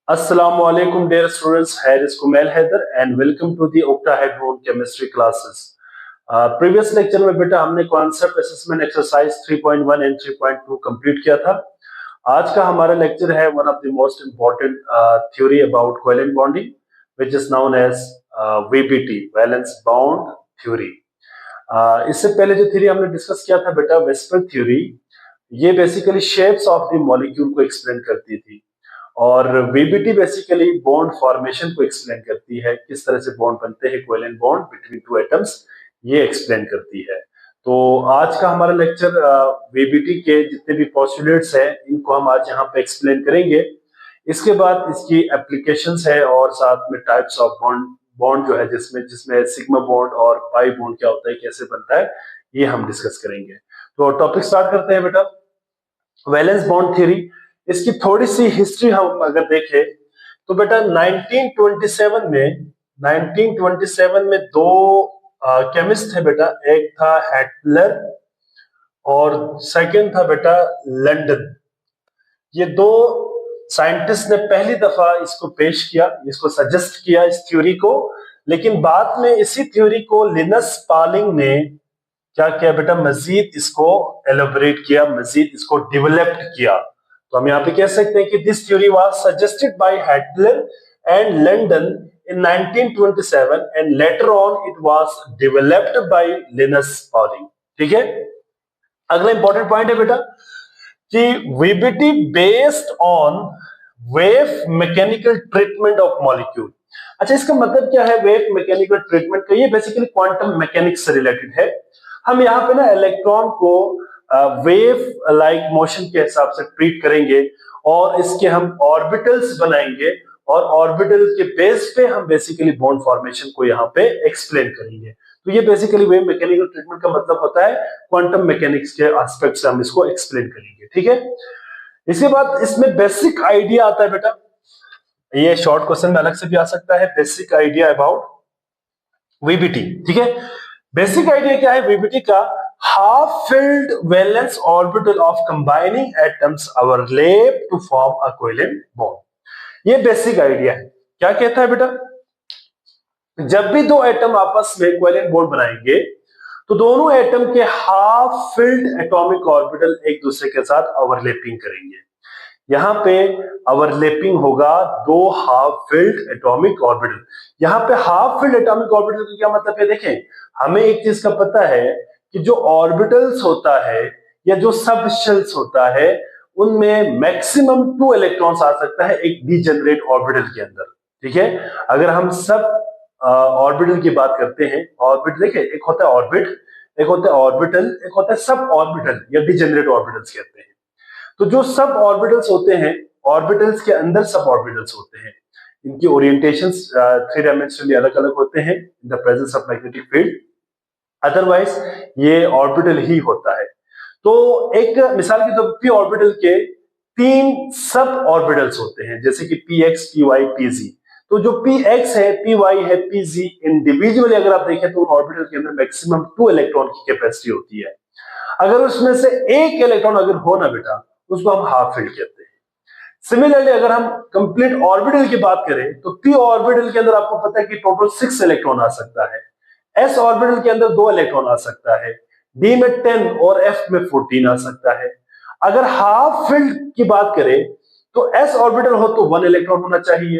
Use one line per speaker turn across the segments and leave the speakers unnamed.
Assalamualaikum dear students, here is Kumail Haider and welcome to the octahedron chemistry classes. Previous lecture में बेटा हमने concept assessment exercise 3.1 and 3.2 complete किया था। आज का हमारा लेक्चर है one of the most important theory about covalent bonding which is known as VBT, valence bond theory. इससे पहले जो थ्योरी हमने डिस्कस किया था बेटा वेस्पर थ्योरी, ये basically shapes of the molecule को एक्सप्लेन करती थी और वीबीटी बेसिकली बॉन्ड फॉर्मेशन को एक्सप्लेन करती है, किस तरह से बॉन्ड बनते हैं covalent bond between two atoms, ये एक्सप्लेन करती है। तो आज का हमारा लेक्चर वीबीटी के जितने भी पोस्टुलेट्स हैं इनको हम आज यहाँ पे एक्सप्लेन करेंगे। इसके बाद इसकी एप्लीकेशंस है और साथ में टाइप्स ऑफ बॉन्ड जो है जिसमें सिग्मा बॉन्ड और पाई बॉन्ड क्या होता है, कैसे बनता है, ये हम डिस्कस करेंगे। तो टॉपिक स्टार्ट करते हैं बेटा। वैलेंस बॉन्ड थ्योरी, इसकी थोड़ी सी हिस्ट्री हम अगर देखें तो बेटा 1927 में दो केमिस्ट थे बेटा, एक था हैटलर और सेकंड था बेटा लंदन। ये दो साइंटिस्ट ने पहली दफा इसको पेश किया, इसको सजेस्ट किया इस थ्योरी को, लेकिन बाद में इसी थ्योरी को लिनस पाउलिंग ने क्या किया बेटा, मजीद इसको एलोबरेट किया, मजीद इसको डेवलप्ड किया। तो हम यहाँ पे कह सकते हैं कि this theory was suggested by Heitler and London in 1927 and later on it was developed by Linus Pauling. ठीक है, अगला इंपॉर्टेंट पॉइंट है बेटा कि VBT based on wave mechanical treatment of molecule. अच्छा, इसका मतलब क्या है वेव मैकेनिकल ट्रीटमेंट का? ये बेसिकली क्वांटम मैकेनिक्स से रिलेटेड है। हम यहाँ पे ना इलेक्ट्रॉन को वेव लाइक मोशन के हिसाब से ट्रीट करेंगे और इसके हम ऑर्बिटल्स बनाएंगे और ऑर्बिटल के बेस पे हम बेसिकली बॉन्ड फॉर्मेशन को यहाँ पे एक्सप्लेन करेंगे। तो ये बेसिकली वेव मैकेनिकल ट्रीटमेंट का मतलब होता है, क्वांटम मैकेनिक्स के एस्पेक्ट से हम इसको एक्सप्लेन करेंगे। ठीक है, इसके बाद इसमें बेसिक आइडिया आता है बेटा, ये शॉर्ट क्वेश्चन में अलग से भी आ सकता है, बेसिक आइडिया अबाउट वीबीटी। ठीक है, बेसिक आइडिया क्या है वीबीटी का? half filled valence orbital of combining atoms overlap to form a covalent bond। ये बेसिक आइडिया है। क्या कहता है बेटा, जब भी दो एटम आपस में कोवेलेंट बॉन्ड बनाएंगे तो दोनों एटम के हाफ फिल्ड एटॉमिक ऑर्बिटल एक दूसरे के साथ ओवरलैपिंग करेंगे। यहाँ पे ओवरलैपिंग होगा दो हाफ फिल्ड एटॉमिक ऑर्बिटल। यहाँ पे हाफ फिल्ड एटॉमिक ऑर्बिटल का क्या मतलब है? देखें, हमें एक चीज का पता है कि जो ऑर्बिटल्स होता है या जो सब शेल्स होता है उनमें मैक्सिमम 2 इलेक्ट्रॉन्स आ सकता है एक डीजेनरेट ऑर्बिटल के अंदर। ठीक है, अगर हम सब ऑर्बिटल की बात करते हैं, ऑर्बिट देखिए, एक होता है ऑर्बिट, एक होता है ऑर्बिटल, एक होता है सब ऑर्बिटल या डीजेनरेट ऑर्बिटल्स कहते हैं। तो जो सब ऑर्बिटल्स होते हैं, ऑर्बिटल्स के अंदर सब ऑर्बिटल्स होते हैं, इनकी ओरिएंटेशंस 3 डायमेंशनली अलग अलग होते हैं in the presence of magnetic field, otherwise ये ऑर्बिटल ही होता है। तो एक मिसाल के तौर पी ऑर्बिटल के 3 सब ऑर्बिटल्स होते हैं, जैसे कि px, py, pz। तो जो px है, py है, pz इंडिविजुअली अगर आप देखें तो ऑर्बिटल के अंदर मैक्सिमम 2 इलेक्ट्रॉन की कैपेसिटी होती है। अगर उसमें से एक इलेक्ट्रॉन अगर हो ना बेटा, उसको हम हाफ फील्ड कहते हैं। सिमिलरली अगर हम कंप्लीट ऑर्बिटल की बात करें तो p ऑर्बिटल के अंदर आपको पता है कि टोटल 6 इलेक्ट्रॉन आ सकता है, s ऑर्बिटल के अंदर 2 इलेक्ट्रॉन आ सकता है, d में 10 और f में 14 आ सकता है। अगर हाफ फील्ड की बात करें तो s ऑर्बिटल हो तो 1 इलेक्ट्रॉन होना चाहिए,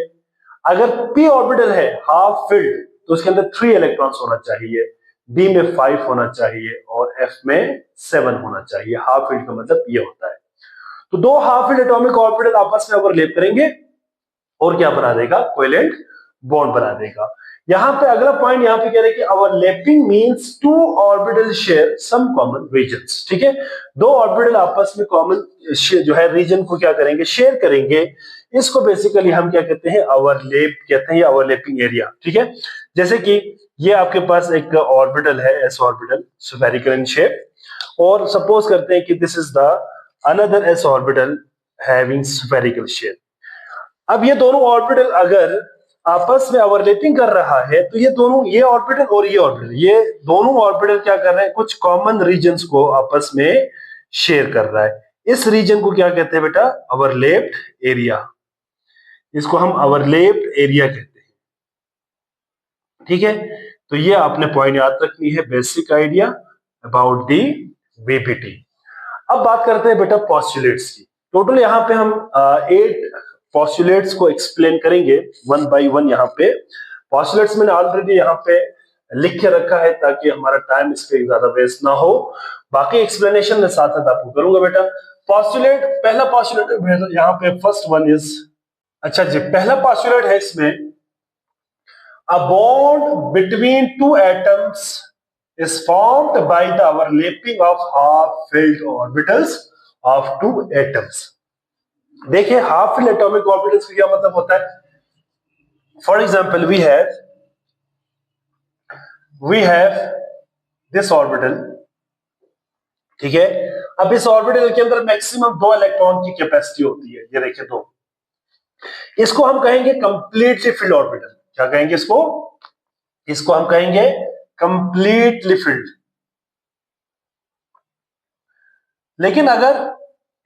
अगर p ऑर्बिटल है हाफ फील्ड तो उसके अंदर 3 इलेक्ट्रॉन्स होना चाहिए, d में 5 होना चाहिए और f में 7 होना चाहिए। हाफ फील्ड का मतलब ये होता है। तो दो हाफ फील्ड एटॉमिक ऑर्बिटल आपस में ओवरलैप करेंगे और क्या बना देगा? कोवेलेंट बॉन्ड बना देगा। यहां पे अगला पॉइंट यहां पे कह रहे हैं कि overlapping means 2 orbital share some common regions. ठीक है, दो ऑर्बिटल आपस में कॉमन जो है रीजन को क्या करेंगे? शेयर करेंगे। इसको बेसिकली हम क्या कहते हैं? ओवरलैप कहते हैं या ओवरलैपिंग एरिया। ठीक है, जैसे कि ये आपके पास एक ऑर्बिटल है, S orbital, spherical in shape, और सपोज करते हैं कि this is the another S orbital having spherical shape. अब ये दोनों ऑर्बिटल अगर आपस में ओवरलैपिंग कर रहा है तो ये दोनों, ये ऑर्बिटल और ये ऑर्बिटल, ये दोनों ऑर्बिटल क्या कर रहे हैं? कुछ कॉमन रीजन्स को आपस में शेयर कर रहा है। इस रीजन को क्या कहते हैं बेटा? Overlapped area. इसको हम ओवरलैप्ड एरिया कहते हैं। ठीक है, तो ये आपने पॉइंट याद रखनी है, basic idea about the VPT. अब बात करते हैं बेटा पॉस्टुलेट्स की। टोटल यहाँ पे हम 8 पॉस्टुलेट्स को एक्सप्लेन करेंगे वन बाय वन। यहाँ पे पॉस्टुलेट्स मैंने ऑलरेडी यहाँ पे लिख के रखा है ताकि हमारा टाइम इस पे ज्यादा वेस्ट ना हो। बाकी एक्सप्लेनेशन मैं साथ साथ आपको करूंगा बेटा। पॉस्टुलेट, पहला पॉस्टुलेट यहाँ पे फर्स्ट वन इज, अच्छा जी, पहला पॉस्टुलेट है इसमें, a bond between two atoms is formed by the overlapping of half-filled orbitals of two atoms. देखिए हाफ फिल्ड एटॉमिक ऑर्बिटल्स का क्या मतलब होता है? For example we have this orbital, ठीक है। अब इस ऑर्बिटल के अंदर मैक्सिमम 2 इलेक्ट्रॉन की कैपेसिटी होती है, ये देखिए 2। इसको हम कहेंगे कंप्लीटली फिल्ड ऑर्बिटल। क्या कहेंगे इसको? इसको हम कहेंगे कंप्लीटली फिल्ड। लेकिन अगर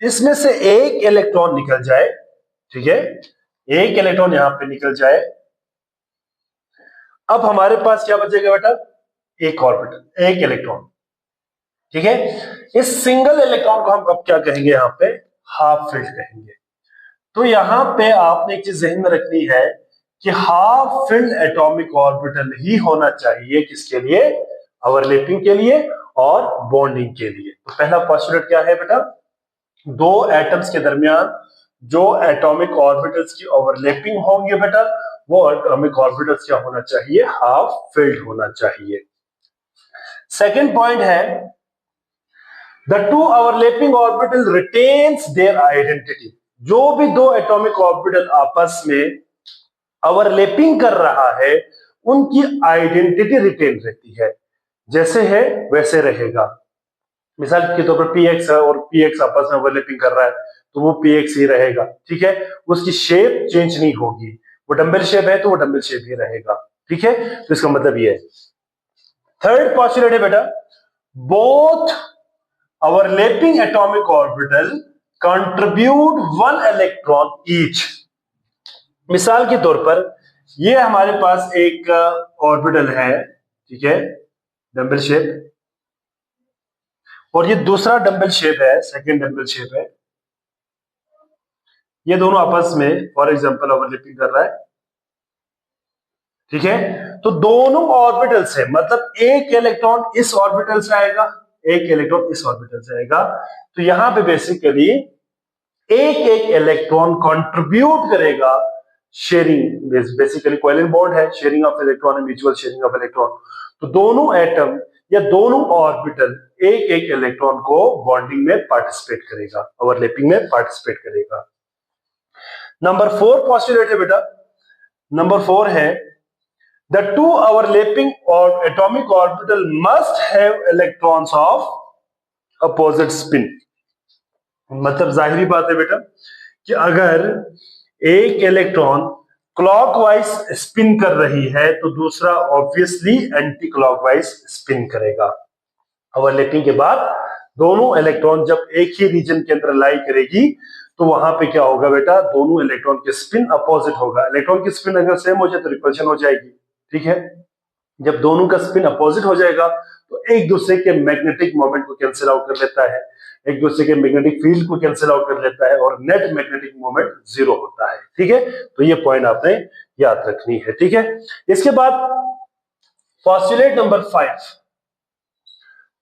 इसमें से एक इलेक्ट्रॉन निकल जाए, ठीक है, एक इलेक्ट्रॉन यहां पे निकल जाए, अब हमारे पास क्या बचेगा बेटा? एक ऑर्बिटल, एक इलेक्ट्रॉन, ठीक है। इस सिंगल इलेक्ट्रॉन को हम अब क्या कहेंगे? यहां पे हाफ फिल्ड कहेंगे। तो यहां पे आपने एक चीज जहन में रखनी है कि हाफ फिल्ड एटॉमिक ऑर्बिटल ही होना चाहिए, किसके लिए? ओवरलैपिंग के लिए और बॉन्डिंग के लिए। तो पहला पोस्टुलेट क्या है बेटा? 2 एटम्स के दरमियान जो एटॉमिक ऑर्बिटल्स की ओवरलैपिंग होंगे बेटा, वो एटॉमिक ऑर्बिटल्स क्या होना चाहिए? हाफ फिल्ड होना चाहिए। सेकेंड पॉइंट है, the two overlapping orbital retains their identity. जो भी 2 एटॉमिक ऑर्बिटल आपस में ओवरलैपिंग कर रहा है, उनकी आइडेंटिटी रिटेन रहती है, जैसे है वैसे रहेगा। मिसाल के तौर पर px और px आपस में ओवरलैपिंग कर रहा है, तो वो px ही रहेगा, ठीक है। उसकी शेप चेंज नहीं होगी, वो डंबल शेप है तो वो डंबल शेप ही रहेगा, ठीक है। तो इसका मतलब ये है। थर्ड पोस्टुलेट है बेटा, both overlapping atomic orbital contribute 1 electron each. मिसाल के तौर पर ये हमारे पास एक ऑर्बिटल है, ठीक है, डंबल शेप, और ये दूसरा डंबल शेप है, सेकंड डंबल शेप है। ये दोनों आपस में फॉर एग्जांपल ओवरलैपिंग कर रहा है, ठीक है। तो दोनों ऑर्बिटल से, मतलब एक इलेक्ट्रॉन इस ऑर्बिटल से आएगा, एक इलेक्ट्रॉन इस ऑर्बिटल से आएगा। तो यहां पे बेसिकली एक एक इलेक्ट्रॉन कंट्रीब्यूट करेगा शेयरिंग, बेसिकली कोवेलेंट बॉन्ड है, sharing of electron, mutual sharing of electron. तो दोनों एटम या दोनों ऑर्बिटल एक एक इलेक्ट्रॉन को बॉन्डिंग में पार्टिसिपेट करेगा, ओवरलैपिंग में पार्टिसिपेट करेगा। नंबर 4 पोस्टुलेट है बेटा, नंबर 4 है, द टू ओवरलैपिंग और atomic orbital must have electrons of opposite spin. मतलब जाहिरी बात है बेटा कि अगर एक इलेक्ट्रॉन क्लॉकवाइज स्पिन कर रही है तो दूसरा ऑब्वियसली एंटी क्लॉकवाइज स्पिन करेगा। ओवरलैपिंग के बाद दोनों इलेक्ट्रॉन जब एक ही रीजन के अंदर लाई करेगी तो वहां पे क्या होगा बेटा? दोनों इलेक्ट्रॉन की स्पिन अपोजिट होगा। इलेक्ट्रॉन की स्पिन अगर सेम हो जाए तो रिपल्शन हो जाएगी, ठीक है। जब दोनों का स्पिन अपोजिट हो जाएगा तो एक दूसरे के मैग्नेटिक मोमेंट को कैंसिल आउट कर लेता है, एक दूसरे के मैग्नेटिक फील्ड को कैंसिल आउट कर लेता है और नेट मैग्नेटिक मोमेंट 0 होता है, ठीक है। तो ये पॉइंट आपने याद रखनी है, ठीक है। इसके बाद पोस्टुलेट नंबर 5।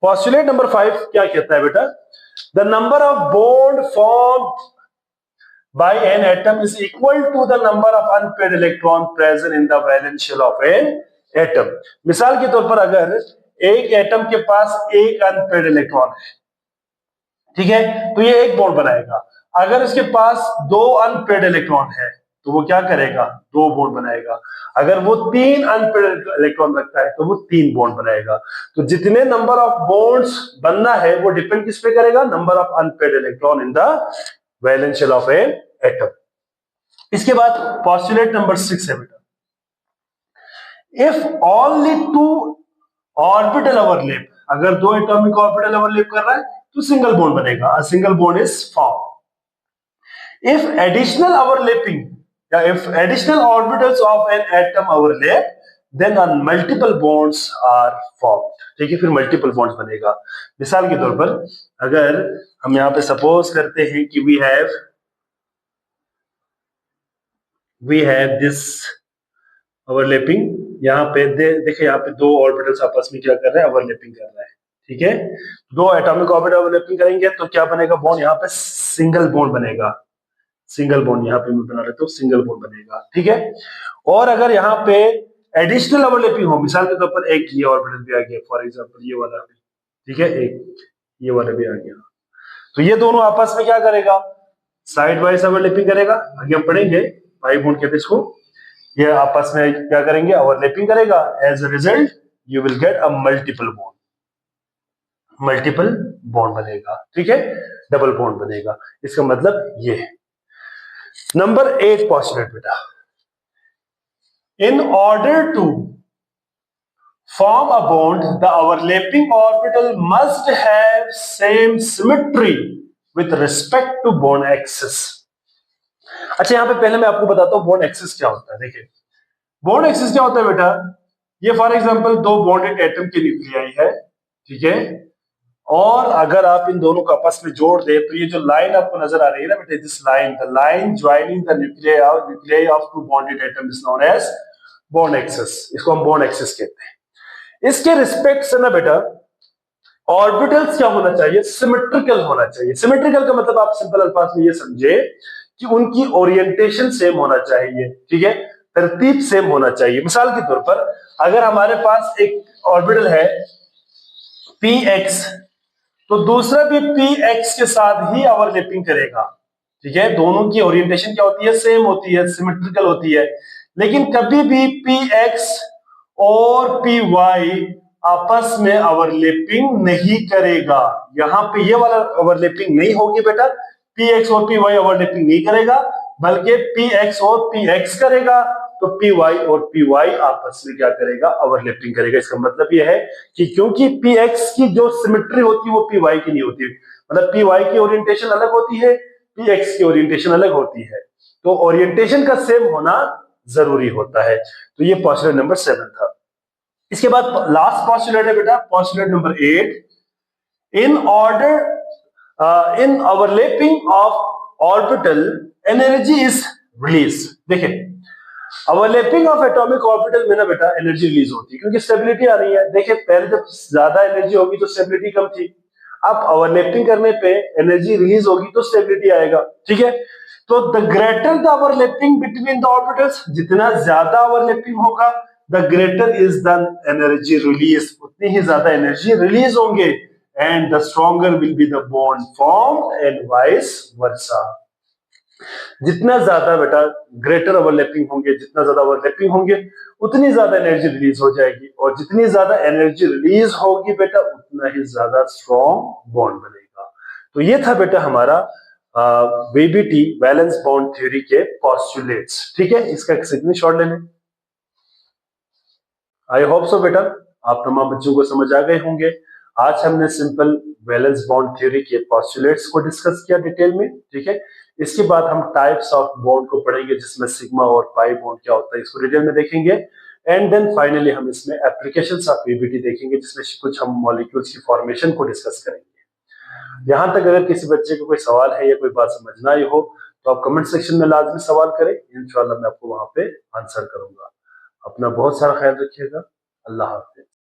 पोस्टुलेट नंबर 5 क्या कहता है बेटा? The number of bond formed by an atom is equal to the number of unpaired electron present in the valence shell of an atom। मिसाल के तौर पर अगर एक एटम के पास एक अनपेयर्ड इलेक्ट्रॉन है, ठीक है, तो ये एक बॉन्ड बनाएगा। अगर इसके पास 2 अनपेयर्ड इलेक्ट्रॉन है तो वो क्या करेगा? 2 बॉन्ड बनाएगा। अगर वो 3 अनपेयर्ड इलेक्ट्रॉन रखता है तो वो 3 बॉन्ड बनाएगा। तो जितने नंबर ऑफ बॉन्ड्स बनना है वो डिपेंड किस पे करेगा? Number of unpaired electron in the valence shell of an atom. इसके बाद पोस्टुलेट नंबर 6 है बेटा, इफ ओनली 2 ऑर्बिटल ओवरलैप, अगर 2 एटॉमिक ऑर्बिटल ओवरलैप कर रहा है तो सिंगल बॉन्ड बनेगा, a single bond is form. If additional overlapping या if additional orbitals of an atom overlap then on multiple bonds are formed. ठीक है, फिर मल्टीपल बॉन्ड्स बनेगा। मिसाल के तौर पर अगर हम यहाँ पे सपोज करते हैं कि we have this overlapping, यहाँ पे देखिए यहाँ पे दो ऑर्बिटल्स आपस में क्या कर रहे हैं, ओवरलैपिंग कर रहे हैं। ठीक है, दो एटॉमिक ऑर्बिटल ओवरलैपिंग करेंगे तो क्या बनेगा बॉन्ड, यहाँ पे सिंगल बॉन्ड बनेगा। सिंगल बॉन्ड यहाँ पे मैं बना लेता हूँ, सिंगल बॉन्ड बनेगा। ठीक है, और अगर यहाँ पे एडिशनल ओवरलैपिंग हो, मिसाल के तौर पर एक ये ऑर्बिटल भी आ गया, फॉर एग्जांपल ये वाला भी, ठीक है, एक ये वाला भी आ गया, तो ये दोनों आपस में क्या करेगा, साइड वाइज ओवरलैपिंग करेगा। आगे हम पढ़ेंगे, पाई बॉन्ड कहते हैं इसको। ये आपस में क्या करेंगे, ओवरलैपिंग करेगा। As a result you will get a multiple bond, multiple bond बनेगा। ठीक है, डबल बॉन्ड बनेगा। इसका मतलब ये है। नंबर 8 पोस्टुलेट बेटा, in order to form a bond the overlapping orbital must have same symmetry with respect to bond axis. अच्छा, यहां पे पहले मैं आपको बताता हूं बॉन्ड एक्सिस क्या होता है। देखिए बॉन्ड एक्सिस क्या होता है बेटा, ये फॉर एग्जांपल दो बॉन्डेड एटम की न्यूक्लियाई है। ठीक है, और अगर आप इन दोनों को आपस में जोड़ दे तो ये जो लाइन आपको नजर आ रही है ना बेटा, this line, the line joining the nuclei of two bonded atom is known as bond axis. इसको हम बॉन्ड एक्सिस कहते हैं। इसके रिस्पेक्ट से ना बेटा ऑर्बिटल्स क्या होना चाहिए, सिमेट्रिकल होना चाहिए। सिमेट्रिकल का मतलब आप सिंपल अल्फाज में ये समझे कि उनकी ओरिएंटेशन सेम होना चाहिए। ठीक है, तरतीब सेम होना चाहिए। मिसाल के तौर पर अगर हमारे पास एक ऑर्बिटल है px, तो दूसरा भी px के साथ ही ओवरलैपिंग करेगा। ठीक है, दोनों की ओरिएंटेशन क्या होती है, सेम होती है, सिमेट्रिकल होती है। लेकिन कभी भी px और py आपस में ओवरलैपिंग नहीं करेगा। यहां पे ये वाला ओवरलैपिंग नहीं होगी बेटा, px और py ओवरलैपिंग नहीं करेगा, बल्कि px और px करेगा, तो py और py आपस में क्या करेगा, ओवरलैपिंग करेगा। इसका मतलब यह है कि क्योंकि px की जो सिमेट्री होती है वो py की नहीं होती, मतलब py की ओरिएंटेशन अलग होती है, px की ओरिएंटेशन अलग होती है, तो ओरिएंटेशन का सेम होना जरूरी होता है। तो ये पोस्टुलेट नंबर 7 था। इसके बाद लास्ट पोस्टुलेट है बेटा, postulate number 8, in order in overlapping of orbital energy is release. देखिए ओवरलैपिंग ऑफ एटॉमिक ऑर्बिटल में ना बेटा एनर्जी रिलीज होती है, क्योंकि स्टेबिलिटी आ रही है। देखिए पहले जब ज्यादा एनर्जी होगी तो स्टेबिलिटी कम थी, अब ओवरलैपिंग करने पे एनर्जी रिलीज होगी तो स्टेबिलिटी आएगा। ठीक है, तो the greater the overlapping between the orbitals, जितना ज्यादा ओवरलैपिंग होगा the greater is the energy release, उतनी ही ज्यादा एनर्जी रिलीज होंगे, and the stronger will be the bond formed and vice versa. जितना ज्यादा बेटा ग्रेटर ओवरलैपिंग होंगे, जितना ज्यादा ओवरलैपिंग होंगे उतनी ज्यादा एनर्जी रिलीज हो जाएगी, और जितनी ज्यादा एनर्जी रिलीज होगी बेटा उतना ही ज्यादा स्ट्रॉन्ग बॉन्ड बनेगा। तो ये था बेटा हमारा वीबीटी वैलेंस बॉन्ड थ्योरी के पोस्टुलेट्स। ठीक है, इसका एक स्क्रीनशॉट ले लें। आई होप सो बेटा आप तमाम बच्चों को समझ आ गए होंगे। आज हमने सिंपल वैलेंस बॉन्ड थ्योरी के पोस्टुलेट्स को डिस्कस किया डिटेल में। ठीक है, इसके बाद हम टाइप्स ऑफ बॉन्ड को पढ़ेंगे, जिसमें सिग्मा और पाई बॉन्ड क्या होता है इसको डिटेल में देखेंगे, एंड देन फाइनली हम इसमें एप्लीकेशंस ऑफ वीबीटी देखेंगे, जिसमें कुछ हम मॉलिक्यूल्स की फॉर्मेशन को डिस्कस करेंगे। यहां तक अगर किसी बच्चे को कोई सवाल है या कोई बात समझ ना आई हो तो आप कमेंट सेक्शन में लाजमी सवाल करें, इंशाल्लाह मैं आपको वहां पे आंसर करूंगा। अपना बहुत सारा ख्याल रखिएगा। अल्लाह हाफिज।